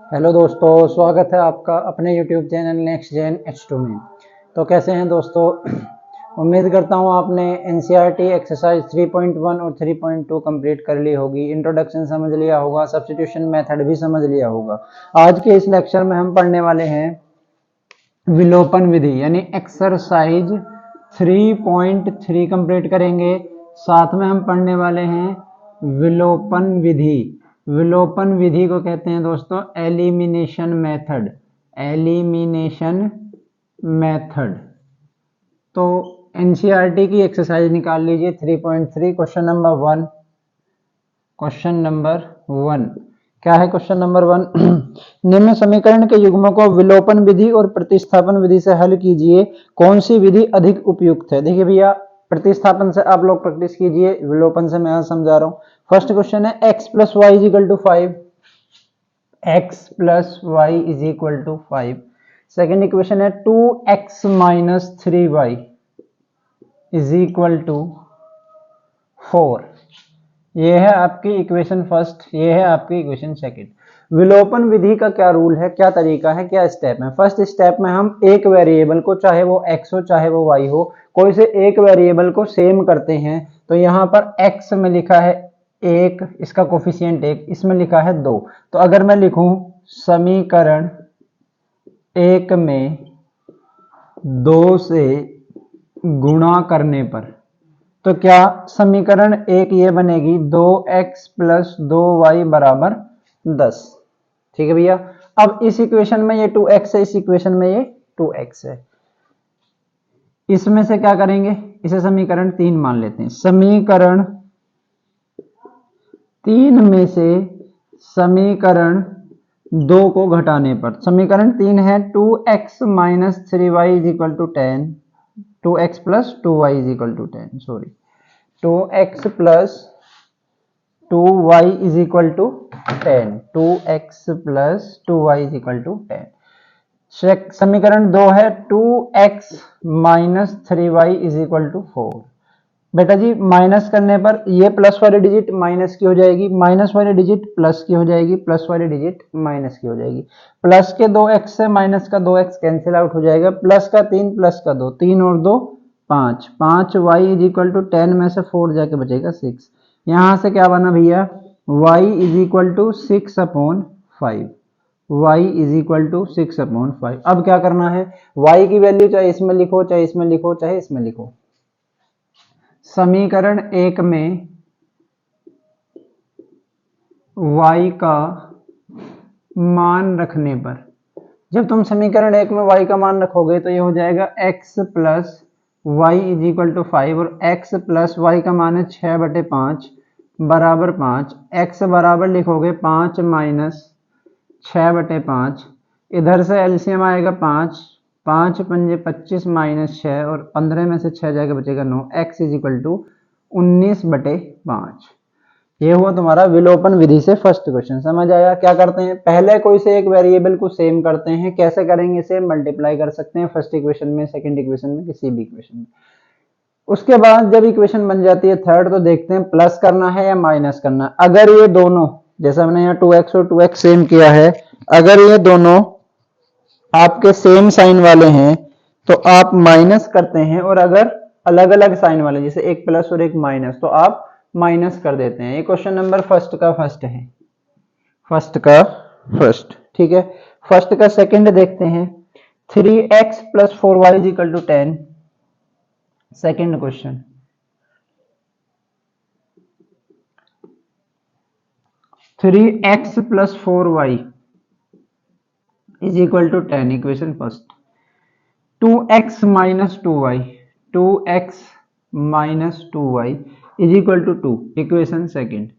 Hello दोस्तों, स्वागत है आपका अपने YouTube channel next gen H2 में। तो कैसे हैं दोस्तों? उम्मीद करता हूं आपने NCERT एक्सरसाइज 3.1 और 3.2 कंप्लीट कर ली होगी, इंट्रोडक्शन समझ लिया होगा, सब्स्टिट्यूशन मेथड भी समझ लिया होगा। आज के इस लेक्चर में हम पढ़ने वाले हैं विलोपन विधि यानी एक्सरसाइज 3.3 कंप्लीट करेंगे। साथ में हम पढ़ने वाले हैं विलोपन विधि। विलोपन विधि को कहते हैं दोस्तों एलिमिनेशन मेथड। Elimination method. तो एनसीईआरटी की एक्सरसाइज निकाल लीजिए 3.3 क्वेश्चन नंबर 1। क्वेश्चन नंबर 1 क्या है? क्वेश्चन नंबर 1 निम्न समीकरण के युग्मों को विलोपन विधि और प्रतिस्थापन विधि से हल कीजिए, कौन सी विधि अधिक उपयुक्त है? देखिए भैया, प्रतिस्थापन से आप लोग प्रैक्टिस कीजिए, विलोपन से मैं आज समझा रहा हूं। फर्स्ट क्वेश्चन है x plus y is equal to 5। X plus y is equal to 5। Second equation है 2x minus 3y is equal to 4। ये है आपकी इक्वेशन फर्स्ट, ये है आपकी इक्वेशन सेकंड। विलोपन विधि का क्या रूल है, क्या तरीका है, क्या स्टेप है? फर्स्ट स्टेप में हम एक वेरिएबल को, चाहे वो x हो चाहे वो y हो, कोई से एक वेरिएबल को सेम करते हैं। तो यहां पर x में लिखा है 1, इसका कोफिशिएंट 1, इसमें लिखा है 2। तो अगर मैं लिखूं समीकरण 1 में 2 से गुणा करने पर, तो क्या समीकरण 1 ये बनेगी 2x प्लस 2y बराबर 10। ठीक है भैया। अब इस इक्वेशन में ये 2x है, इस इक्वेशन में ये 2x है। इसमें से क्या करेंगे? इसे समीकरण 3 मान लेते हैं। समीकरण 3 में से समीकरण 2 को घटाने पर, समीकरण 3 है 2x minus 3y is equal to 10, 2x plus 2y is equal to 10, sorry 2x plus 2y is equal to 10, 2x plus 2y is equal to 10। समीकरण 2 है 2x minus 3y is equal to 4। बेटा जी, minus करने पर ये plus वाली digit minus की हो जाएगी, माइनस वाली डिजिट प्लस की हो जाएगी, प्लस वाली डिजिट माइनस की हो जाएगी। प्लस के 2x से माइनस का 2x कैंसिल आउट हो जाएगा, प्लस का 3 प्लस का 2, 3 और 2 5, 5y इज इक्वल टू 10 में से 4 जाके बचेगा 6। यहां से क्या बना भैया? y is equal to 6 upon 5। y is equal to 6 upon 5। अब क्या करना है? y की वैल्यू चाहे इसमें लिखो, चाहे इसमें लिखो, चाहे इसमें लिखो। समीकरण 1 में y का मान रखने पर, जब तुम समीकरण 1 में y का मान रखोगे तो ये हो जाएगा x plus y is equal to 5, और x प्लस वाई का मान है 6/5 बराबर 5। x बराबर लिखोगे 5 माइनस 6/5, इधर से एलसीएम आएगा 5, 5 पंजे 25 माइनस 6, और 15 में से 6 जाएगा बचेगा 9। x is equal to 19/5। ये हुआ तुम्हारा विलोपन विधि से फर्स्ट क्वेश्चन। समझ आया? क्या करते हैं, पहले कोई से एक वेरिएबल को सेम करते हैं। कैसे करेंगे? इसे मल्टीप्लाई कर सकते हैं फर्स्ट इक्वेशन में, सेकंड इक्वेशन में, किसी भी इक्वेशन में। उसके बाद जब इक्वेशन बन जाती है थर्ड, तो देखते हैं प्लस करना है या माइनस करना है। अगर ये दोनों, जैसे हमने यहाँ 2x और 2x सेम किया है, अगर ये दोनों आपके सेम साइन वाले हैं तो आप माइनस करते हैं, और अगर अलग अलग साइन वाले, जैसे एक प्लस और एक माइनस, तो आप माइनस कर देते हैं। ये क्वेश्चन नंबर फर्स्ट का फर्स्ट है, फर्स्ट का फर्स्ट। ठीक है। फर्स्ट का सेकंड देखते हैं। 3x plus 4y is equal to 10। Second question, 3x plus 4y is equal to 10, equation first. 2x minus 2y, 2x minus 2y is equal to 2, equation second.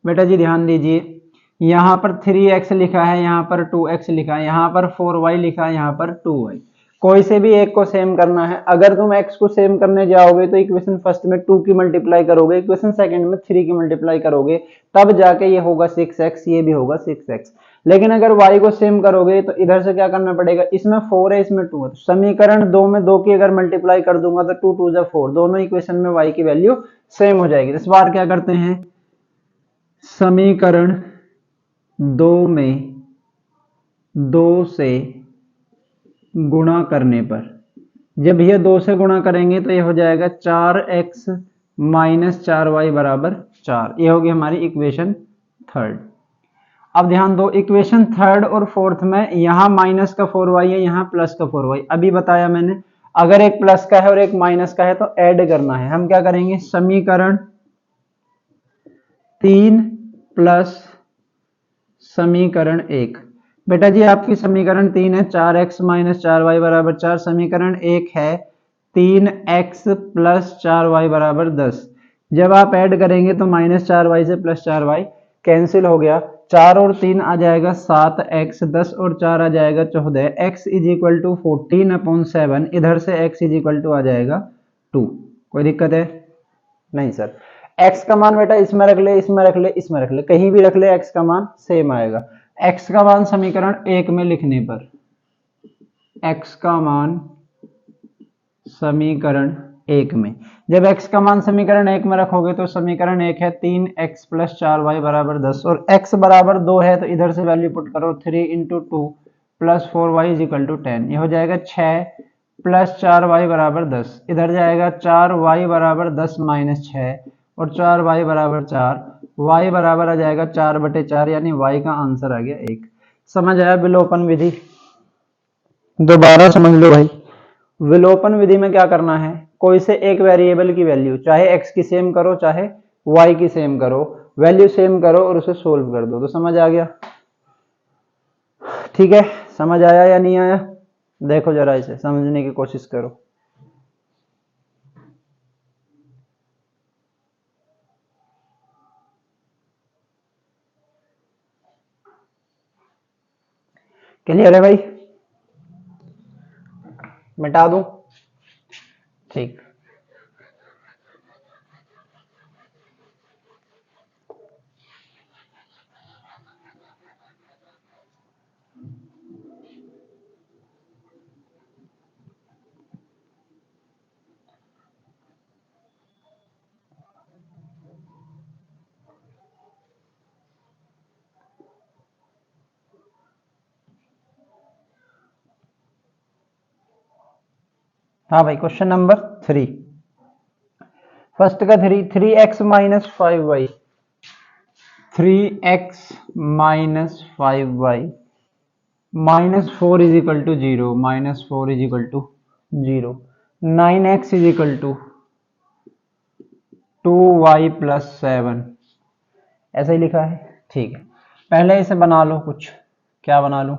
बेटा जी ध्यान दीजिए, यहां पर 3x लिखा है, यहां पर 2x लिखा है, यहां पर 4y लिखा है, यहां पर 2y। कोई से भी एक को सेम करना है। अगर तुम x को सेम करने जाओगे तो इक्वेशन फर्स्ट में 2 की मल्टीप्लाई करोगे, इक्वेशन सेकंड में 3 की मल्टीप्लाई करोगे, तब जाके ये होगा 6x, ये भी होगा 6x। लेकिन अगर y को सेम करोगे तो इधर से क्या करना पड़ेगा? इसमें 4 है, इसमें 2 है, तो समीकरण 2 में 2 की अगर मल्टीप्लाई कर दूंगा तो 2 2 जा 4, दोनों इक्वेशन में y की वैल्यू सेम हो जाएगी। इस बार क्या करते हैं? समीकरण 2 में 2 से गुणा करने पर, जब ये 2 से गुणा करेंगे तो ये हो जाएगा 4x माइनस 4y बराबर 4। ये होगी हमारी इक्वेशन थर्ड। अब ध्यान दो, इक्वेशन थर्ड और फोर्थ में यहाँ माइनस का 4y है, यहाँ प्लस का 4y। अभी बताया मैंने, अगर एक प्लस का है और एक माइनस का है तो ऐड करना है। हम क्या करेंगे, समीकरण 3 प्लस समीकरण 1। बेटा जी आपकी समीकरण 3 है 4x माइनस 4y बराबर 4। समीकरण 1 है 3x प्लस 4y बराबर 10। जब आप ऐड करेंगे तो माइनस 4y से प्लस 4y कैंसिल हो गया, 4 और 3 आ जाएगा 7x, 10 और 4 आ जाएगा 14। x is equal to 14/7। इधर से x इज इक्वल टू आ जाएगा 2। कोई दिक्कत है? नहीं सर। x का मान बेटा इसमें रख ले, इसमें रख ले, इसमें रख ले, कहीं भी रख ले, x का मान सेम आएगा। x का मान समीकरण 1 में लिखने पर, x का मान समीकरण 1 में, जब x का मान समीकरण 1 में रखोगे तो समीकरण 1 है 3x प्लस 4y बराबर 10 और x बराबर 2 है तो इधर से वैल्यू पुट करो, 3 into 2 plus 4y is equal to 10। ये हो जाएगा 6 प्लस 4y बराबर 10। इधर जाएगा 4y बराबर 10 माइनस 6 और 4y बराबर 4। y बराबर आ जाएगा 4/4, यानी y का आंसर आ गया 1। समझ आया विलोपन विधि? दोबारा समझ लो भाई, विलोपन विधि में क्या करना है, कोई से एक वेरिएबल की वैल्यू, चाहे x की सेम करो चाहे y की सेम करो, वैल्यू सेम करो और उसे सोल्व कर दो। तो समझ आ गया? ठीक है, समझ आया या नहीं आया? देखो जरा इसे समझने की कोशिश करो। क्लियर है भाई? मिटा दूं? ठीक। हाँ भाई, क्वेश्चन नंबर 3, फर्स्ट का 3x minus 5y, 3x minus 5y minus 4 is equal to 0, minus 4 is equal to 0, 9x is equal to 2y plus 7, ऐसा ही लिखा है। ठीक है, पहले इसे बना लो कुछ। क्या बना लो?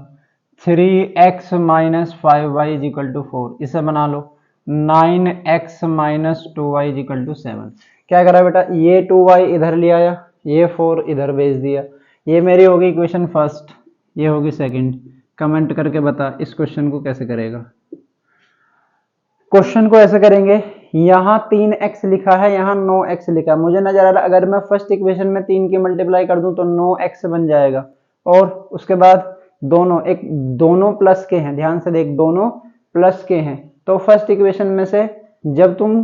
3x minus 5y is equal to 4, इसे बना लो। 9x minus 2y is equal to 7। क्या करा बेटा, ये 2y इधर ले आया, ये 4 इधर भेज दिया। ये मेरी होगी इक्वेशन फर्स्ट, ये होगी सेकंड। कमेंट करके बता इस क्वेश्चन को कैसे करेगा। क्वेश्चन को ऐसे करेंगे, यहाँ 3x लिखा है, यहाँ 9x लिखा है। मुझे नजर आ रहा है अगर मैं फर्स्ट इक्वेशन में 3 की मल्टीप्लाई कर दूं तो 9x बन जाएगा, और उसके बाद दोनों प्लस के हैं, ध्यान से देख, दोनों प्लस के हैं। तो फर्स्ट इक्वेशन में से जब तुम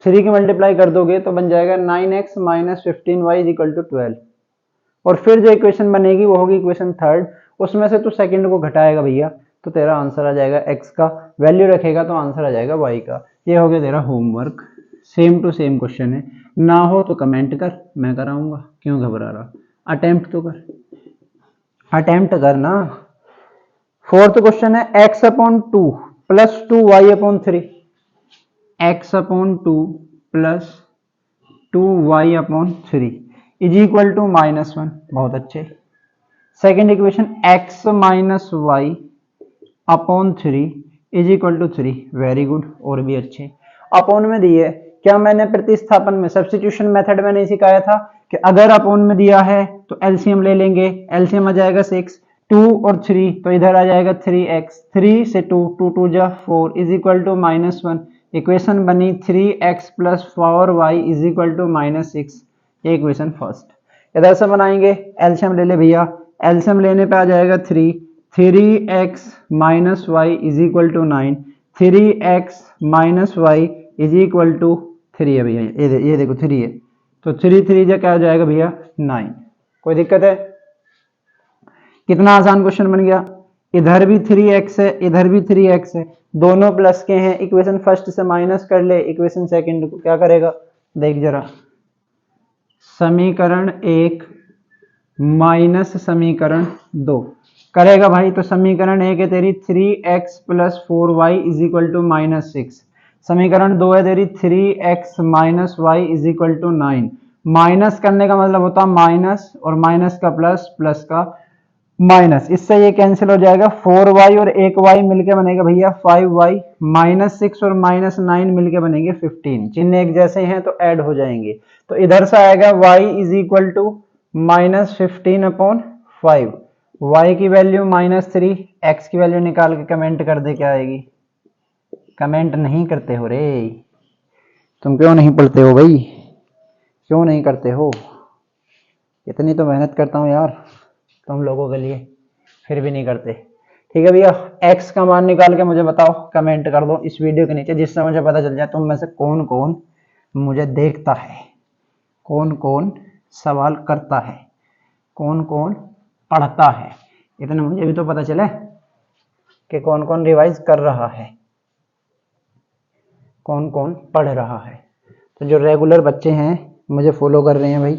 3 की मल्टीप्लाई कर दोगे तो बन जाएगा 9x minus 15y is equal to 12। और फिर जो इक्वेशन बनेगी वो होगी इक्वेशन थर्ड, उसमें से तू सेकंड को घटाएगा भैया, तो तेरा आंसर आ जाएगा x का, वैल्यू रखेगा तो आंसर आ जाएगा y का। ये हो गया तेरा homework, same to same question है। ना हो तो कमेंट कर, मैं कराऊंगा, क्यों घबरा रहा, अटेम्प्ट तो कर, अटेम्प्ट कर ना। फोर्थ क्वेश्चन है x upon 2 plus 2y upon 3, x upon 2 plus 2y upon 3 is equal to -1। बहुत अच्छे। Second equation x minus y upon 3 is equal to 3, very good, और भी अच्छे। अपॉन में दिए, क्या मैंने प्रतिस्थापन में सब्स्टिट्यूशन मेथड में नहीं सिखाया था कि अगर अपॉन में दिया है तो एलसीएम ले लेंगे, एलसीएम आ जाएगा 6, 2 और 3 तो इधर आ जाएगा 3x, 3 से 2, 2 2 जा 4 इज इक्वल टू -1। इक्वेशन बनी 3x plus 4y is equal to -6, ये इक्वेशन फर्स्ट। इधर से बनाएंगे, एलसीएम ले ले भैया, एलसीएम लेने पे आ जाएगा 3x minus Y is equal to 9, 3x minus Y is equal to 3 है भैया, ये देखो 3 है, तो 3 3 जा क्या हो जाएगा भैया 9। कोई दिक्कत है? कितना आसान क्वेश्चन बन गया। इधर भी 3x है, इधर भी 3x है, दोनों प्लस के हैं। इक्वेशन फर्स्ट से माइनस कर ले, इक्वेशन सेकंड को क्या करेगा देख जरा। समीकरण 1 माइनस समीकरण 2 करेगा भाई। तो समीकरण 1 है तेरी 3x plus 4y is equal to -6। समीकरण 2 है तेरी 3x minus Y is equal to 9। Minus करने का मतलब होता है माइनस, और माइनस का प्लस, प्लस का माइनस, इससे ये कैंसिल हो जाएगा। 4y और 1y मिलके बनेगा भैया 5y, -6 और -9 मिलके बनेंगे 15। चिन्ह एक जैसे हैं तो ऐड हो जाएंगे। तो इधर से आएगा y is equal to -15/5। y की वैल्यू -3, x की वैल्यू निकाल के कमेंट कर दे क्या आएगी। कमेंट नहीं करते हो रे, तुम क्यों नहीं पढ़ते हो भाई, क्यों नहीं करते हो। इतनी तो मेहनत करता हूँ यार तुम लोगों के लिए, फिर भी नहीं करते। ठीक है भैया, x का मान निकाल के मुझे बताओ, कमेंट कर दो इस वीडियो के नीचे, जिससे मुझे पता चल जाए तुम में से कौन कौन मुझे देखता है, कौन कौन सवाल करता है, कौन कौन पढ़ता है। इतना मुझे भी तो पता चले कि कौन कौन रिवाइज कर रहा है, कौन कौन पढ़ रहा है। तो जो रेगुलर बच्चे हैं मुझे फॉलो कर रहे हैं भाई,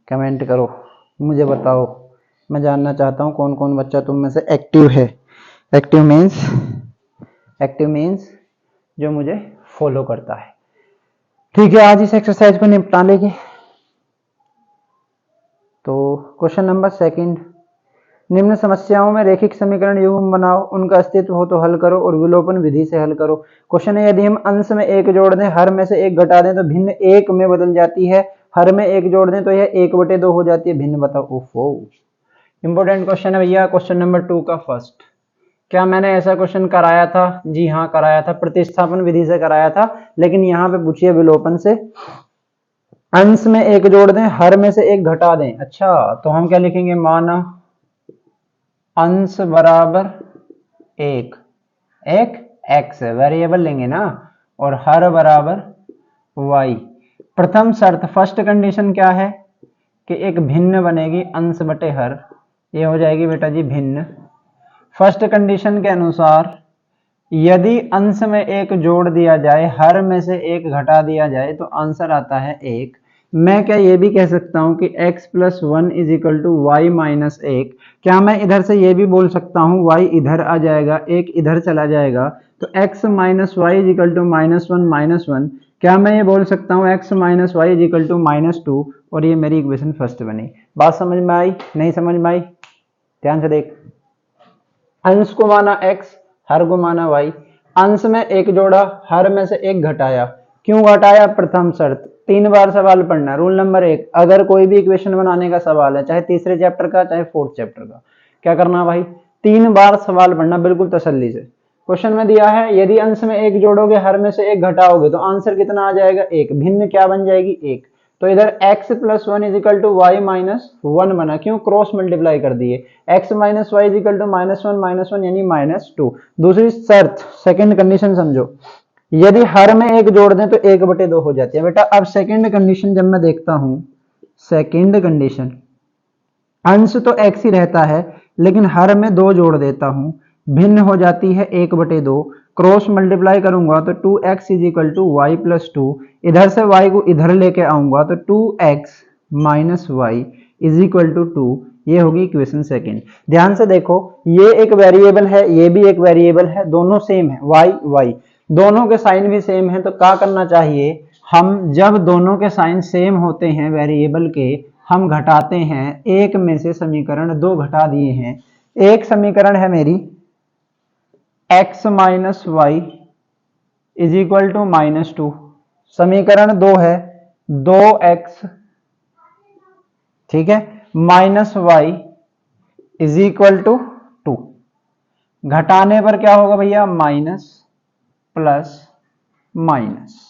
कमेंट करो, मुझे बताओ, मैं जानना चाहता हूँ कौन कौन बच्चा तुम में से एक्टिव है। एक्टिव मीन्स जो मुझे फॉलो करता है। ठीक है, आज इस एक्सरसाइज को निपटा लेंगे। तो क्वेश्चन नंबर 2, निम्न समस्याओं में रेखिक समीकरण युग्म बनाओ, उनका अस्तित्व हो तो हल करो और विलोपन विधि से हल करो। क्वेश्चन है, यदि हम अंश में 1 जोड़ दें, हर में से 1 घटा दें तो भिन्न 1 में बदल जाती है, हर में 1 जोड़ दें तो यह 1/2 हो जाती है, भिन्न बताओ। ओफो, इंपॉर्टेंट क्वेश्चन है भैया। क्वेश्चन नंबर 2 का फर्स्ट, क्या मैंने ऐसा क्वेश्चन कराया था? जी हाँ कराया था, प्रतिस्थापन विधि से कराया था, लेकिन यहाँ पे पूछिए विलोपन से। अंश में 1 जोड़ दें, हर में से 1 घटा दें। अच्छा, तो हम क्या लिखेंगे, माना अंश बराबर 1, एक x वेरिएबल लेंगे ना, और हर बराबर y। प्रथम शर्त, फर्स्ट कंडीशन क्या है कि एक भिन्न बनेगी अंश बटे हर, ये हो जाएगी बेटा जी भिन्न। फर्स्ट कंडीशन के अनुसार यदि अंश में 1 जोड़ दिया जाए, हर में से 1 घटा दिया जाए तो आंसर आता है 1। मैं क्या ये भी कह सकता हूं कि x + 1 = y - 1। क्या मैं इधर से ये भी बोल सकता हूं y इधर आ जाएगा, 1 इधर चला जाएगा, तो x - y = -1 - 1। क्या मैं ये बोल सकता हूं x - y = -2, और ये मेरी इक्वेशन फर्स्ट बनी। बात समझ में आई? नहीं समझ में आई? ध्यान से देख, अंश को माना x, हर को माना y। अंश में 1 जोड़ा, हर में से 1 घटाया। क्यों घटाया? प्रथम शर्त। 3 बार सवाल पढ़ना। रूल नंबर 1, अगर कोई भी इक्वेशन बनाने का सवाल है, चाहे तीसरे चैप्टर का चाहे फोर्थ चैप्टर का, क्या करना भाई, 3 बार सवाल पढ़ना बिल्कुल तसल्ली से। क्वेश्चन में दिया है यदि अंश में 1 जोड़ोगे, हर में से 1 घटाओगे तो आंसर कितना आ जाएगा, 1। भिन्न क्या बन जाएगी, 1। तो इधर x + 1 = y - 1 बना। क्यों? क्रॉस मल्टीप्लाई कर दिए। x - y = -1 - 1 यानी -2। दूसरी शर्त, सेकंड कंडीशन समझो, यदि हर में 1 जोड़ दें तो 1/2 हो जाती है बेटा। अब सेकंड कंडीशन जब मैं देखता हूं, सेकंड कंडीशन, अंश तो x ही रहता है, लेकिन हर में 2 जोड़ देता हूं, भिन्न हो जाती है 1/2। क्रॉस मल्टीप्लाई करूंगा तो 2x = y + 2। इधर से y को इधर लेके आऊंगा तो 2x - y = 2। ये होगी इक्वेशन सेकंड। ध्यान से देखो, ये एक वेरिएबल है, ये भी एक वेरिएबल है, दोनों सेम है, y, दोनों के साइन भी सेम है। तो क्या करना चाहिए, हम जब दोनों के साइन सेम होते हैं वेरिएबल के, हम घटाते हैं। एक में से समीकरण 2 घटा दिए हैं। एक समीकरण है मेरी x - y = -2, समीकरण 2 है 2x, ठीक है, -y = 2। घटाने पर क्या होगा भैया, माइनस प्लस माइनस।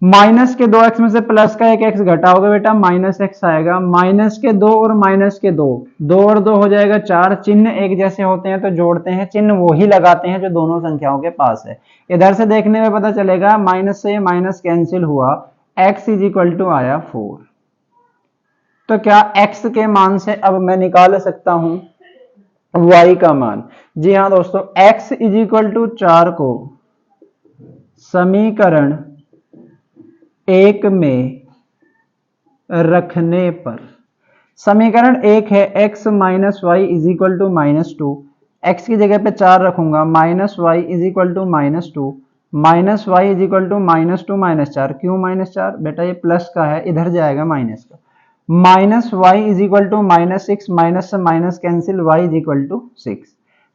माइनस के 2x में से प्लस का एक x घटाओगे बेटा, -x आएगा। माइनस के 2 और माइनस के 2, 2 और 2 हो जाएगा 4। चिन्ह एक जैसे होते हैं तो जोड़ते हैं, चिन्ह वो ही लगाते हैं जो दोनों संख्याओं के पास है। इधर से देखने में पता चलेगा माइनस से माइनस कैंसिल हुआ, x = आया 4। तो क्या x के मान से अब मैं निकाल सकता हूं y का मान। जी हाँ दोस्तों, x इज इक्वल टू 4 को समीकरण 1 में रखने पर, समीकरण 1 है x minus Y is equal to -2, x की जगह पे 4 रखूंगा, minus Y is equal to -2, minus Y is equal to -2 -4, क्यों -4 बेटा, ये प्लस का है, इधर जाएगा माइनस का, minus Y is equal to -6, minus से minus cancel, Y is equal to 6।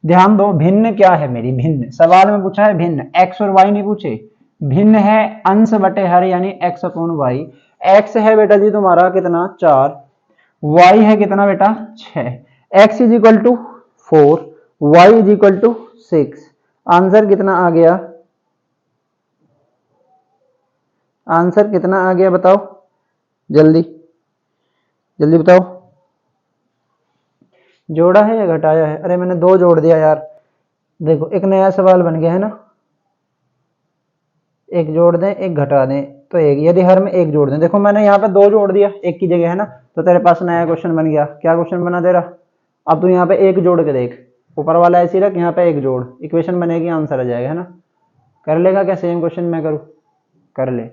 ध्यान दो, भिन्न क्या है मेरी, भिन्न सवाल में पूछा है, भिन्न x और y नहीं पूछे, भिन्न है अंश बटे हर यानी x अपॉन वाई। x है बेटा जी तुम्हारा कितना 4, y है कितना बेटा 6, x is equal to 4, y is equal to 6। Answer कितना आ गया, आंसर कितना आ गया बताओ, जल्दी जल्दी बताओ, जोड़ा है या घटाया है? अरे मैंने 2 जोड़ दिया यार, देखो एक नया सवाल बन गया है ना, एक जोड़ दें एक घटा दें तो एक, यदि हर में एक जोड़ दें, देखो मैंने यहाँ पे 2 जोड़ दिया एक की जगह है ना, तो तेरे पास नया क्वेश्चन बन गया। क्या क्वेश्चन बना तेरा, अब तू यहाँ पे एक जोड़ के देख, ऊपर वाला ऐसे ही रख, यहाँ पे एक जोड़, इक्वेशन बनेगी, आंसर आ जाएगा है ना। कर लेगा क्या, सेम क्वेश्चन मैं करूँ, कर ले,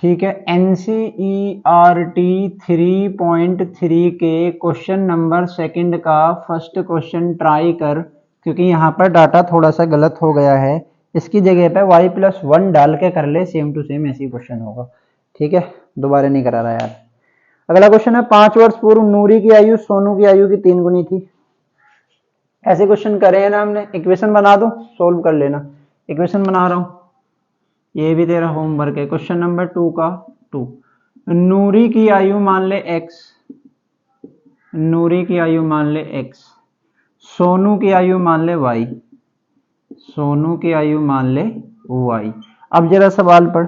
ठीक है। NCERT 3.3 के क्वेश्चन नंबर 2 का फर्स्ट क्वेश्चन ट्राई कर, क्योंकि यहाँ पर डाटा थोड़ा सा गलत हो गया है, इसकी जगह पे y+1 डाल के कर ले, सेम टू सेम ऐसी क्वेश्चन होगा, ठीक है, दोबारा नहीं करा रहा यार। अगला क्वेश्चन है, 5 वर्ष पूर्व नूरी की आयु सोनू की आयु की 3 गुनी थी। ऐसे क्वेश्चन करे हैं ना हमने, इक्वेशन बना दो, सोल्व कर लेना, इक्वेशन बना रहा हूं, ये भी तेरा होमवर्क है। क्वेश्चन नंबर 2 का 2, नूरी की आयु मान ले x, नूरी की आयु मान ले x, सोनू की आयु मान ले y, सोनू की आयु मान ले y। अब जरा सवाल पढ़,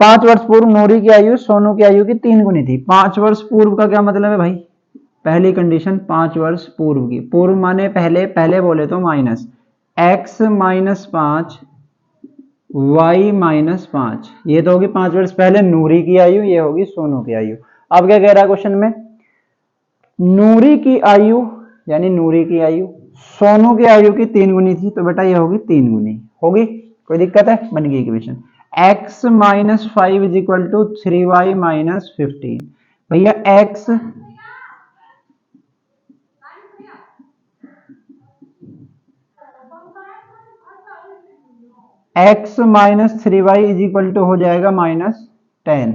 5 वर्ष पूर्व नूरी की आयु सोनू की आयु की 3 गुनी थी। 5 वर्ष पूर्व का क्या मतलब है भाई, पहली कंडीशन 5 वर्ष पूर्व की, पूर्व माने पहले, पहले बोले तो माइनस, x -5 y -5, ये तो होगी 5 वर्ष पहले नूरी की आयु, ये होगी सोनू की आयु। अब क्या कह रहा है क्वेश्चन में, नूरी की आयु यानी नूरी की आयु सोनू की आयु की 3 गुनी थी, तो बेटा ये होगी 3 गुनी होगी, कोई दिक्कत है, बन गई equation. x -5 is equal to 3y -15, भैया x -3y is equal to हो जाएगा -10,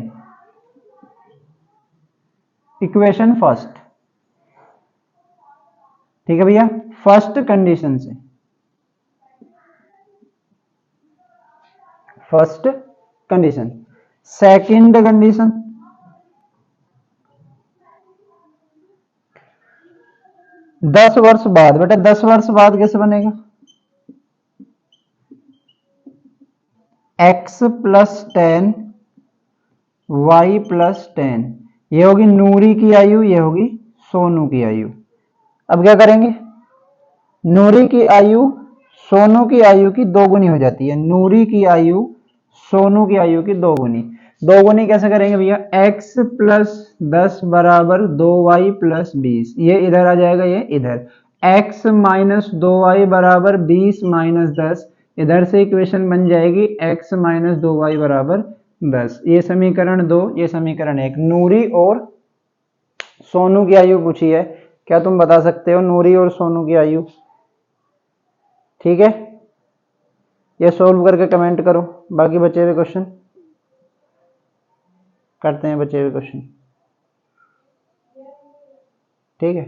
इक्वेशन फर्स्ट, ठीक है भैया, फर्स्ट कंडीशन से, फर्स्ट कंडीशन। सेकंड कंडीशन, दस वर्ष बाद, बेटा 10 वर्ष बाद कैसे बनेगा, x +10 y +10, ये होगी नूरी की आयु, ये होगी सोनू की आयु। अब क्या करेंगे, नूरी की आयु सोनू की आयु की 2 गुनी हो जाती है, नूरी की आयु सोनू की आयु की 2 गुनी, 2 गुनी कैसे करेंगे भैया, x +10 बराबर 2y +20, ये इधर आ जाएगा, ये इधर, x -2y बराबर 20 -10, इधर से इक्वेशन बन जाएगी x -2y बराबर 10, ये समीकरण 2, ये समीकरण 1। नूरी और सोनू की आयु पूछी है, क्या तुम बता सकते हो नूरी और सोनू की आयु, ठीक है, ये सोल्व करके कमेंट करो, बाकी बचे हुए क्वेश्चन करते हैं, बचे हुए क्वेश्चन, ठीक है,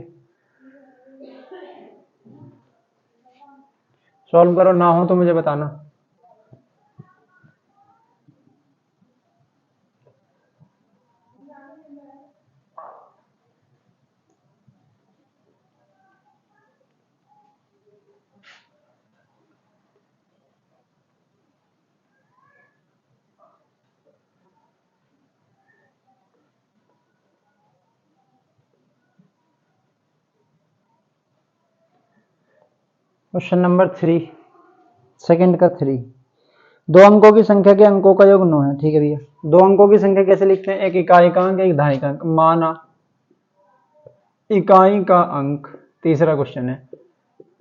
सॉल्व करो, ना हो तो मुझे बताना। क्वेश्चन नंबर 3, सेकंड का 3, 2 अंकों की संख्या के अंकों का योग 9 है, ठीक है भैया। 2 अंकों की संख्या कैसे लिखते हैं, एक इकाई का अंक, एक दहाई का अंक, माना इकाई का अंक, तीसरा क्वेश्चन है,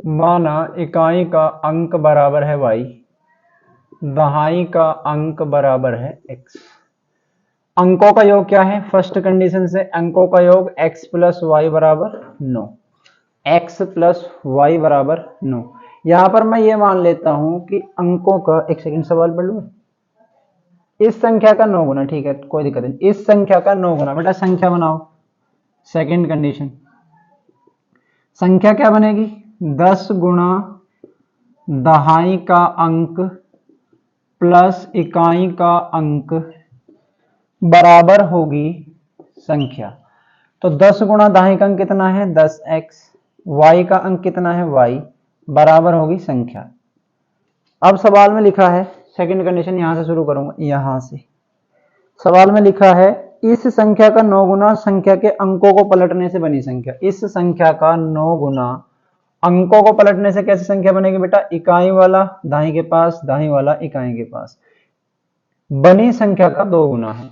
माना इकाई का अंक बराबर है y, दहाई का अंक बराबर है x। अंकों का योग क्या है? फर्स्ट कंडीशन से अंकों का योग x प्लस वाई बराबर 9, x प्लस वाई बराबर 9। यहां पर मैं ये मान लेता हूं कि अंकों का, एक सेकंड सवाल पढ़ लूं, इस संख्या का 9 गुना, ठीक है कोई दिक्कत नहीं, इस संख्या का 9 गुना, बेटा संख्या बनाओ। सेकंड कंडीशन, संख्या क्या बनेगी? 10 गुणा दहाई का अंक प्लस इकाई का अंक बराबर होगी संख्या। तो 10 गुणा दहाई का अंक कितना है? 10x, y का अंक कितना है? y, बराबर होगी संख्या। अब सवाल में लिखा है, सेकंड कंडीशन यहां से शुरू करूंगा, यहां से सवाल में लिखा है इस संख्या का 9 गुना संख्या के अंकों को पलटने से बनी संख्या। इस संख्या का 9 गुना अंकों को पलटने से कैसी संख्या बनेगी बेटा? इकाई वाला दाई के पास, दाई वाला इकाई के पास, बनी संख्या का 2 गुना है।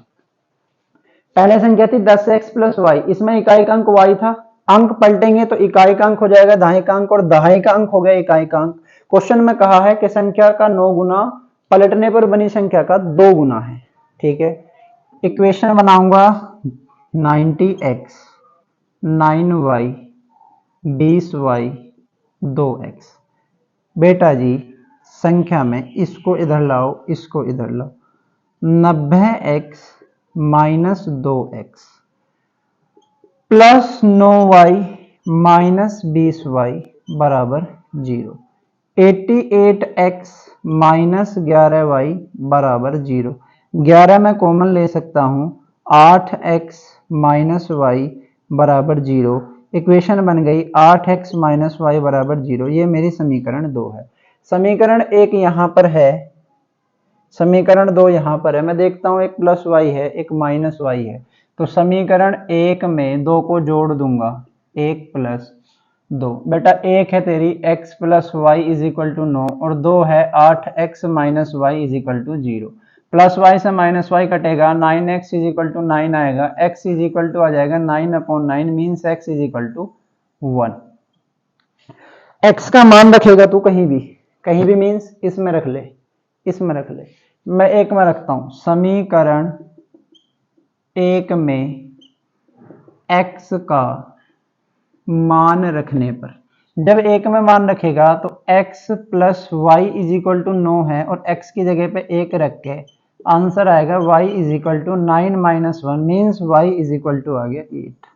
पहले संख्या थी 10x प्लस वाई, इसमें इकाई का अंक y था, अंक पलटेंगे तो इकाई का अंक हो जाएगा दाई का अंक और दहाई का अंक हो गया इकाई का अंक। क्वेश्चन में कहा है कि संख्या का 9 गुना पलटने पर बनी संख्या का 2 गुना है, ठीक है। इक्वेशन बनाऊंगा 90x 9y 20y 2x। बेटा जी संख्या में इसको इधर लाओ, इसको इधर लाओ, 90x minus 2x plus 9y minus 20y बराबर 0, 88x माइनस 11y बराबर 0। 11 में कॉमन ले सकता हूं, 8x माइनस वाई बराबर 0। इक्वेशन बन गई 8x माइनस वाई बराबर 0। ये मेरी समीकरण 2 है। समीकरण 1 यहां पर है, समीकरण 2 यहां पर है। मैं देखता हूं एक प्लस वाई है, एक माइनस वाई है, तो समीकरण 1 में 2 को जोड़ दूंगा, 1 प्लस 2। बेटा 1 है तेरी x plus y is equal to 9 और 2 है 8x minus Y is equal to 0। Plus y से माइनस वाई कटेगा, 9x इज इक्वल टू 9 आएगा, x इज इक्वल टू आ जाएगा 9/9 means x is equal to 1। x का मान रखेगा तू कहीं भी, कहीं भी मीन्स इसमें रख ले, इसमें रख ले, मैं 1 में रखता हूं। समीकरण 1 में x का मान रखने पर, जब 1 में मान रखेगा तो x plus y is equal to 9 है और x की जगह पे 1 रख के आंसर आएगा y is equal to 9 minus 1 means y is equal to आ गया 8।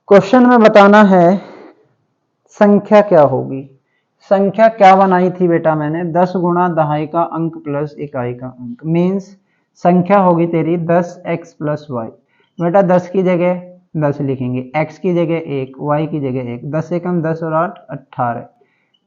क्वेश्चन में बताना है संख्या क्या होगी। संख्या क्या बनाई थी बेटा मैंने? 10 गुणा दहाई का अंक प्लस इकाई का अंक मीन्स संख्या होगी तेरी 10x प्लस वाई। बेटा 10 की जगह 10 लिखेंगे, x की जगह 1, y की जगह 1, 10 से कम 10 और 8 18,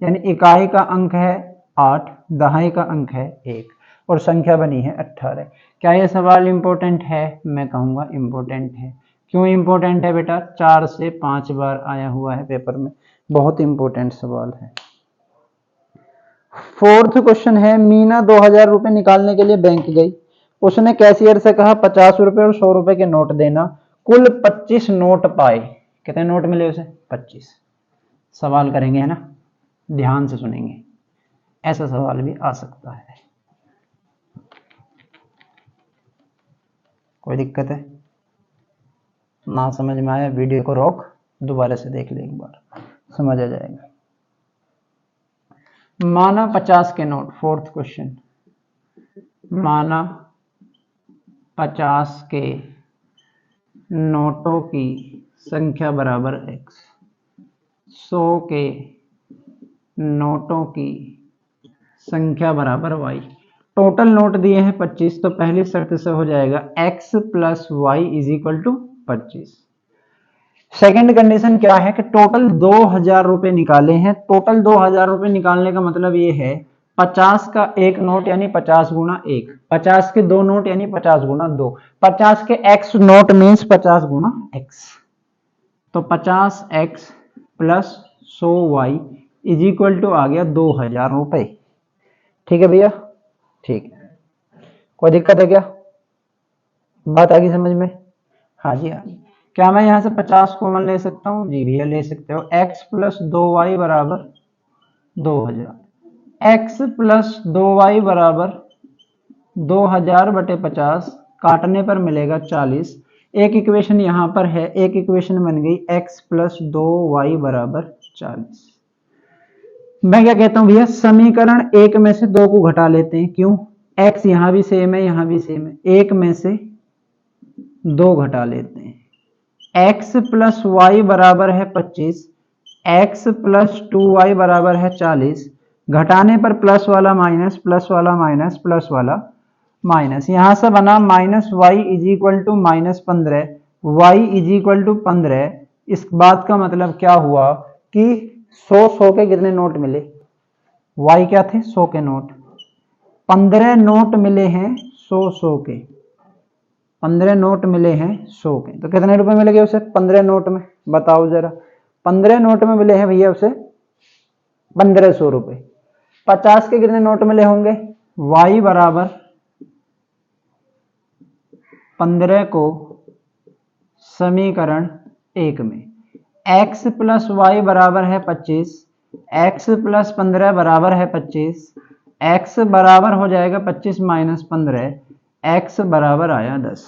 यानी इकाई का अंक है 8, दहाई का अंक है 1 और संख्या बनी है 18। क्या यह सवाल इंपॉर्टेंट है? मैं कहूँगा इंपॉर्टेंट है। क्यों इंपॉर्टेंट है बेटा? 4 से 5 बार आया हुआ है पेपर में, बहुत इंपॉर्टेंट सवाल है। फोर्थ क्वेश्चन है, मीना 2000 रुपए निकालने के लिए बैंक गई। उसने कैशियर से कहा 50 रुपए और 100 रुपए के नोट देना। कुल 25 नोट पाए। कितने नोट मिले उसे? 25। सवाल करेंगे है ना, ध्यान से सुनेंगे, ऐसा सवाल भी आ सकता है। कोई दिक्कत है? ना समझ में आया वीडियो को रोक, दोबारा से देख ले, एक बार समझ आ जाएगा। माना 50 के नोट, फोर्थ क्वेश्चन, माना 50 के नोटों की संख्या बराबर x, 100 के नोटों की संख्या बराबर y। टोटल नोट दिए हैं 25, तो पहली शर्त से हो जाएगा x plus y is equal to 25। Second condition क्या है कि टोटल 2000 रुपए निकाले हैं। टोटल 2000 रुपए निकालने का मतलब ये है 50 का एक नोट यानी 50 गुना 1, 50 के 2 नोट यानी 50 गुना 2, 50 के x नोट मीन्स 50 गुना x। तो 50x plus 100y is equal to आ गया 2000 रुपए। ठीक है भैया? ठीक है, कोई दिक्कत है क्या? बात आ गई समझ में? हाँ जी हाँ जी। क्या मैं यहाँ से 50 कॉमन ले सकता हूँ? जी भैया ले सकते हो। x प्लस 2y बराबर 2000, x प्लस 2y बराबर 2000 बटे 50, काटने पर मिलेगा 40। एक इक्वेशन यहाँ पर है, एक इक्वेशन बन गई x प्लस 2y बराबर 40। मैं क्या कहता हूँ भैया, समीकरण एक में से दो को घटा लेते हैं। क्यों? x यहाँ भी सेम है, यहाँ भी सेम है, एक में से दो घटा लेते हैं। x प्लस वाई बराबर है 25, x प्लस 2y बराबर है 40, घटाने पर प्लस वाला माइनस, प्लस वाला माइनस, प्लस वाला माइनस, यहां से बना minus Y is equal to minus 15, y is equal to 15। इस बात का मतलब क्या हुआ कि 100 के कितने नोट मिले? वाई क्या थे? 100 के नोट। 15 नोट मिले हैं 100 के, 15 नोट मिले हैं 100 के। तो कितने रुपए मिल गए उसे 15 नोट में? बताओ जरा। 15 नोट में मिले हैं भैया उसे 1500 रुपए। 50 के कितने नोट मिले होंगे? y बराबर 15 को समीकरण एक में x प्लस वाई बराबर है 25, x प्लस 15 बराबर है 25, x बराबर हो जाएगा 25 माइनस 15, x बराबर आया 10।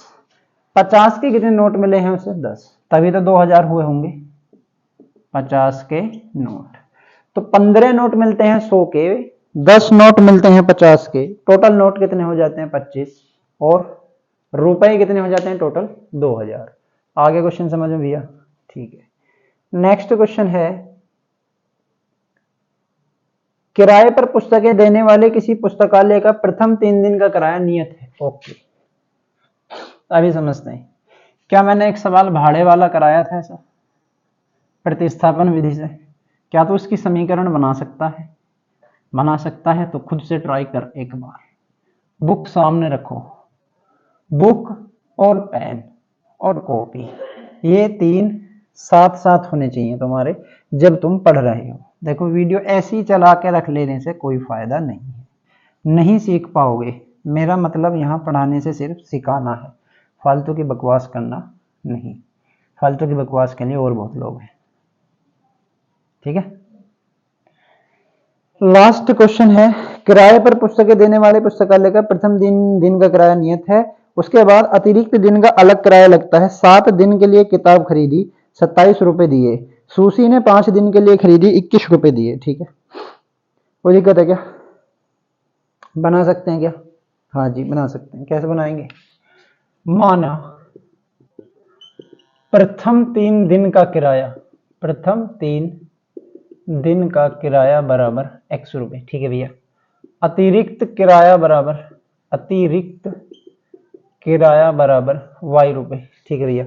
50 के कितने नोट मिले हैं उसे? 10, तभी तो 2000 हुए होंगे 50 के नोट। तो 15 नोट मिलते हैं 100 के, 10 नोट मिलते हैं 50 के, टोटल नोट कितने हो जाते हैं? 25, और रुपए कितने हो जाते हैं टोटल? 2000। आगे क्वेश्चन समझ में भैया? ठीक है। नेक्स्ट क्वेश्चन है, किराए पर पुस्तकें देने वाले किसी पुस्तकालय का प्रथम 3 दिन का किराया नियत है। ओके, अभी समझते हैं। क्या मैंने एक सवाल भाड़े वाला कराया था ऐसा प्रतिस्थापन विधि से? क्या तो उसकी समीकरण बना सकता है? बना सकता है तो खुद से ट्राई कर एक बार। बुक सामने रखो, बुक और पेन और कॉपी, ये तीन साथ साथ होने चाहिए तुम्हारे जब तुम पढ़ रहे हो। देखो वीडियो ऐसे ही चला के रख लेने से कोई फायदा नहीं है, नहीं सीख पाओगे। मेरा मतलब यहाँ पढ़ाने से सिर्फ सिखाना है, फालतू की बकवास करना नहीं। फालतू की बकवास के लिए और बहुत लोग हैं। ठीक है। लास्ट क्वेश्चन है, किराए पर पुस्तकें देने वाले पुस्तकालय का प्रथम दिन का किराया नियत है, उसके बाद अतिरिक्त दिन का अलग किराया लगता है। 7 दिन के लिए किताब खरीदी, 27 रुपए दिए। सूसी ने 5 दिन के लिए खरीदी, 21 रुपए दिए। ठीक है, कोई दिक्कत है क्या? बना सकते हैं क्या? हाँ जी बना सकते हैं। कैसे बनाएंगे? माना प्रथम 3 दिन का किराया, प्रथम 3 दिन का किराया बराबर x रुपए। ठीक है भैया। अतिरिक्त किराया बराबर, अतिरिक्त किराया बराबर y रुपए। ठीक है भैया।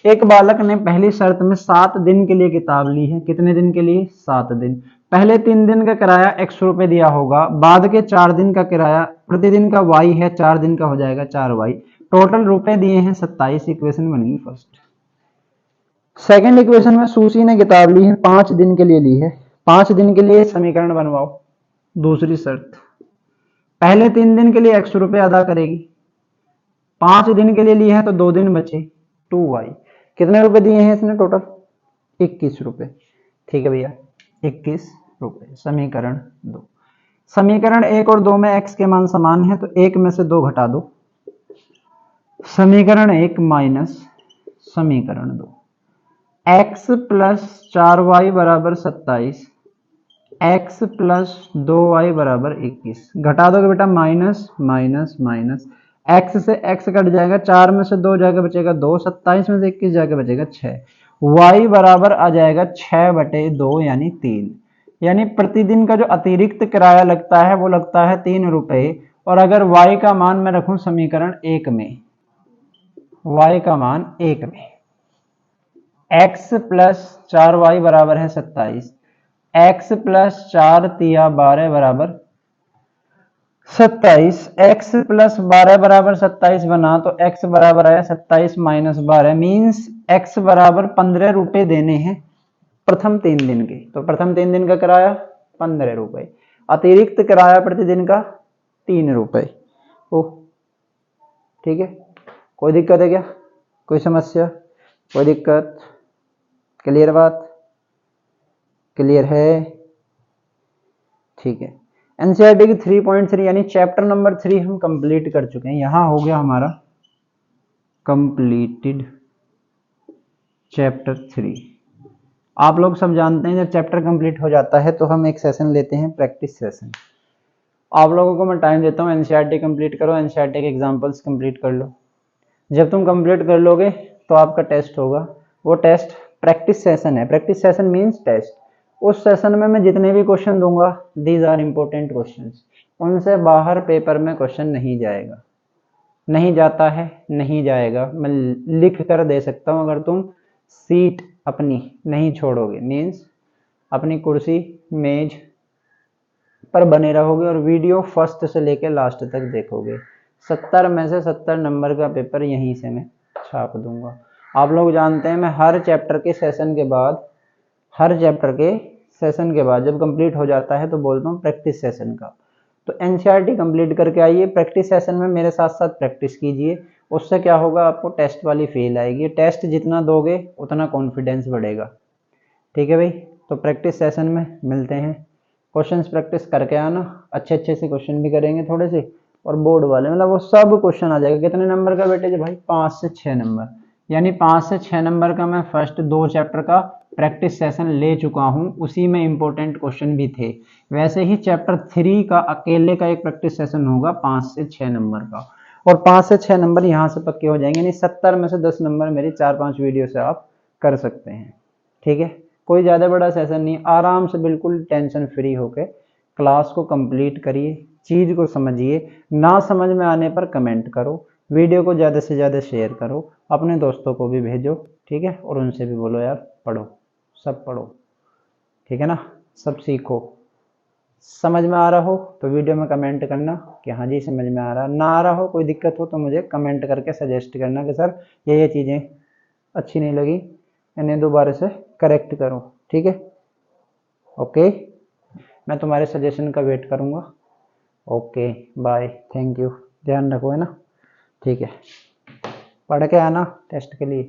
एक बालक ने पहली शर्त में 7 दिन के लिए किताब ली है। कितने दिन के लिए? 7 दिन। पहले 3 दिन का किराया x रुपए दिया होगा, बाद के 4 दिन का किराया प्रतिदिन का y है, 4 दिन का हो जाएगा 4y। टोटल रुपए दिए हैं 27। इक्वेशन बन गई फर्स्ट। सेकंड इक्वेशन में सूसी ने किताब ली है, 5 दिन के लिए ली है। 5 दिन के लिए समीकरण बनवाओ। दूसरी शर्त, पहले 3 दिन के लिए x रुपए अदा करेगी, 5 दिन के लिए ली है तो 2 दिन बचे 2y। कितने रुपए दिए हैं इसने टोटल? 21 रुपए। ठीक है भैया, 21 रुपए। समीकरण 2। समीकरण 1 और 2 में x के मान समान है तो 1 में से 2 घटा दो। समीकरण 1 माइनस समीकरण 2। x प्लस 4y बराबर 27, x प्लस 2y बराबर 21। घटा दोगे बेटा माइनस माइनस माइनस, x से x कट जाएगा, 4 में से 2 जाके बचेगा 2, 27 में से 21 जाके बचेगा 6। y बराबर आ जाएगा 6 बटे 2 यानी 3। यानी प्रतिदिन का जो अतिरिक्त किराया लगता है वो लगता है 3 रुपए। और अगर y का मान मैं रखूं समीकरण 1 में, y का मान 1 में x प्लस 4y बराबर है 27, x प्लस 4 तिया 12 बराबर 27, x प्लस 12 बराबर 27 बना तो x बराबर आया 27 माइनस 12 मीन्स x बराबर 15 रुपए देने हैं प्रथम 3 दिन के। तो प्रथम 3 दिन का किराया 15 रुपए, अतिरिक्त किराया प्रतिदिन का 3 रुपए। ओह ठीक है, कोई दिक्कत है क्या? कोई समस्या? कोई दिक्कत? क्लियर बात? क्लियर है? ठीक है। एनसीईआरटी की 3.3 यानी चैप्टर नंबर 3 हम कंप्लीट कर चुके हैं। यहां हो गया हमारा कंप्लीटेड चैप्टर 3। आप लोग सब जानते हैं जब चैप्टर कंप्लीट हो जाता है तो हम एक सेशन लेते हैं, प्रैक्टिस सेशन। आप लोगों को मैं टाइम देता हूँ, एनसीईआरटी कंप्लीट करो, एनसीईआरटी के एग्जांपल्स कंप्लीट कर लो। जब तुम कंप्लीट कर लोगे तो आपका टेस्ट होगा। वो टेस्ट प्रैक्टिस सेशन है। Practice session means test. उस सेशन में मैं जितने भी क्वेश्चन दूंगा, दीज आर इंपॉर्टेंट क्वेश्चंस, उनसे बाहर पेपर में क्वेश्चन नहीं जाएगा। नहीं जाता है, नहीं जाएगा, मैं लिख कर दे सकता हूँ। अगर तुम सीट अपनी नहीं छोड़ोगे, मीन्स अपनी कुर्सी मेज पर बने रहोगे और वीडियो फर्स्ट से लेकर लास्ट तक देखोगे, 70 में से 70 नंबर का पेपर यहीं से मैं छाप दूंगा। आप लोग जानते हैं मैं हर चैप्टर के सेशन के बाद, हर चैप्टर के सेशन के बाद जब कंप्लीट हो जाता है तो बोलता हूँ प्रैक्टिस सेशन का। तो एनसीईआरटी कंप्लीट करके आइए, प्रैक्टिस सेशन में मेरे साथ साथ प्रैक्टिस कीजिए। उससे क्या होगा, आपको टेस्ट वाली फील आएगी। टेस्ट जितना दोगे उतना कॉन्फिडेंस बढ़ेगा। ठीक है भाई, तो प्रैक्टिस सेशन में मिलते हैं। क्वेश्चंस प्रैक्टिस करके आना, अच्छे अच्छे से क्वेश्चन भी करेंगे थोड़े से, और बोर्ड वाले मतलब वो सब क्वेश्चन आ जाएगा। कितने नंबर का बेटे जी भाई? 5 से 6 नंबर, यानी 5 से 6 नंबर का मैं फर्स्ट 2 चैप्टर का प्रैक्टिस सेशन ले चुका हूं, उसी में इंपॉर्टेंट क्वेश्चन भी थे। वैसे ही चैप्टर 3 का अकेले का एक प्रैक्टिस सेशन होगा 5 से 6 नंबर का, और 5 से 6 नंबर यहाँ से पक्के हो जाएंगे, यानी 70 में से 10 नंबर मेरी 4-5 वीडियो से आप कर सकते हैं। ठीक है, कोई ज़्यादा बड़ा सेशन नहीं, आराम से बिल्कुल टेंशन फ्री होके क्लास को कंप्लीट करिए, चीज़ को समझिए। ना समझ में आने पर कमेंट करो, वीडियो को ज़्यादा से ज़्यादा शेयर करो, अपने दोस्तों को भी भेजो। ठीक है, और उनसे भी बोलो यार पढ़ो, सब पढ़ो। ठीक है ना, सब सीखो। समझ में आ रहा हो तो वीडियो में कमेंट करना कि हाँ जी समझ में आ रहा। ना आ रहा हो, कोई दिक्कत हो तो मुझे कमेंट करके सजेस्ट करना कि सर ये चीज़ें अच्छी नहीं लगी, इन्हें दोबारा से करेक्ट करो। ठीक है, ओके, मैं तुम्हारे सजेशन का वेट करूँगा। ओके बाय, थैंक यू, ध्यान रखो, है ना। ठीक है, पढ़ के आना टेस्ट के लिए।